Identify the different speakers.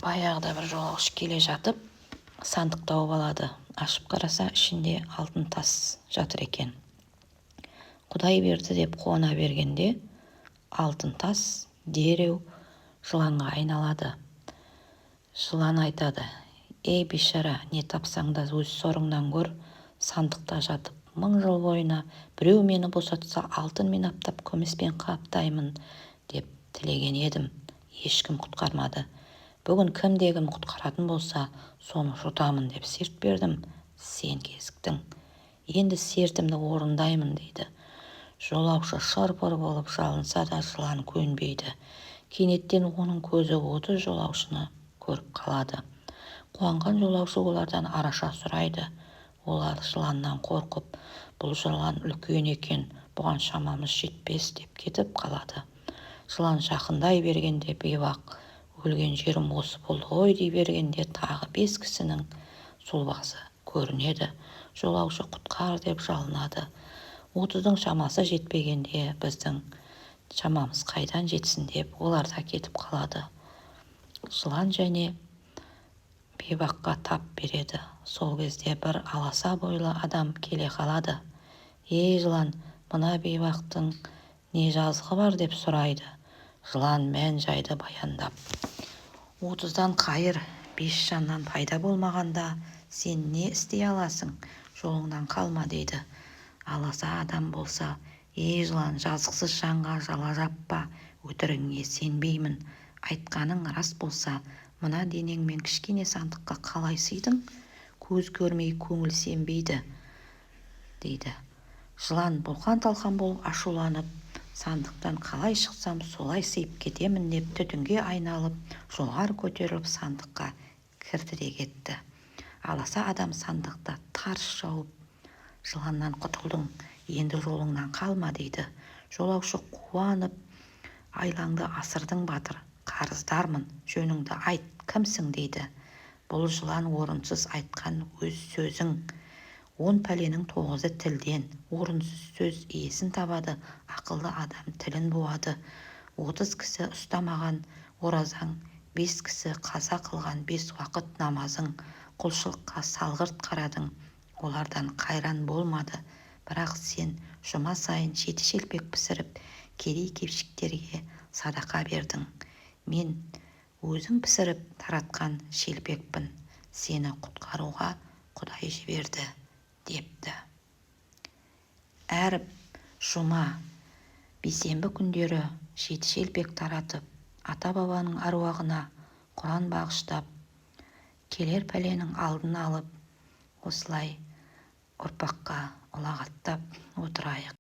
Speaker 1: Баяғыда бір жолаушы келе жатып, сандық тауып алады. Ашып қараса, ішінде алтын тас жатыр екен. Құдай берді деп қуана бергенде, алтын тас дереу жыланға айналады. Жылан айтады: «Ей бейшара, не тапсаң да өз сорыңнан көр, сандықта жатып 1000 жыл бойына біреу мені босатса, алтынмен аптап, күміспен қаптаймын деп тілеген едім. Ешкім құтқармады. Бүгін кімде-кім құтқаратын болса, соны жұтамын деп серт бердім. Сен кезіктің. Енді сертімді орындаймын» дейді. Жолаушы шыр-пыр болып жалынса да жылан көнбейді. Кенеттен оның көзі оты жолаушыны көріп қалады. Қуанған жолаушы олардан араша сұрайды. Олар жыланнан қорқып, бұл жылан үлкен екен, бұған шамамыз жетпес деп кетіп қалады. Жылан жақындай бергенде бейбақ, өлген жерім осы болды ғой дей бергенде тағы 5 кісінің сұлбасы көрінеді. Жолаушы құтқар деп жалынады. 30-дың шамасы жетпегенде біздің шамамыз қайдан жетсін деп олар да кетіп қалады. Жылан және бейбаққа тап береді. Сол кезде бір аласа бойлы адам келе қалады. «Ей жылан, мына бейбақтың не жазығы бар?» деп сұрайды. Жылан мән-жайды баяндап: 30-дан қайыр 5 жаннан пайда болмағанда сен не істей аласың? Жолыңнан қалма дейді. Аласа адам болса: «Ей жылан, жазықсыз жанға жала жаппа, өтірігіңе сенбеймін. Айтқаның рас болса, мына денеңмен кішкене сандыққа қалай сыйдың? Көз көрмей көңіл сенбейді» дейді. Жылан бұлқан-талқан болып ашуланып, сандықтан қалай шықсам солай сыйып кетемін деп түтінге айналып, жоғары көтеріліп сандыққа кірді де кетті. Аласа адам сандықта тарс жауып: «Жыланнан құтылдың, енді жолыңнан қалма» дейді. Жолаушы қуанып: «Айлаңды асырдың батыр, қарыздармын, жөніңді айт, кімсің?» дейді. Бұл жылан орынсыз айтқан өз сөзің. 10 пәленің 9-ы тілден, орынсыз сөз иесін табады, ақылды адам тілін буады. 30 кісі ұстамаған оразаң, 5 кісі қаза қылған 5 уақыт намазың, құлшылыққа салғырт қарадың, олардан қайран болмады. Бірақ сен жұма сайын 7 шелпек пісіріп, кедей-кепшіктерге садақа бердің. Мен өзің пісіріп таратқан шелпекпін. Сені құтқаруға Құдай жіберді депті. Әр жұма, бейсенбі күндері 7 шелпек таратып, ата-бабаның аруағына Құран бағыштап, келер пәленің алдын алып, осылай ұрпаққа ұлағаттап отырайық.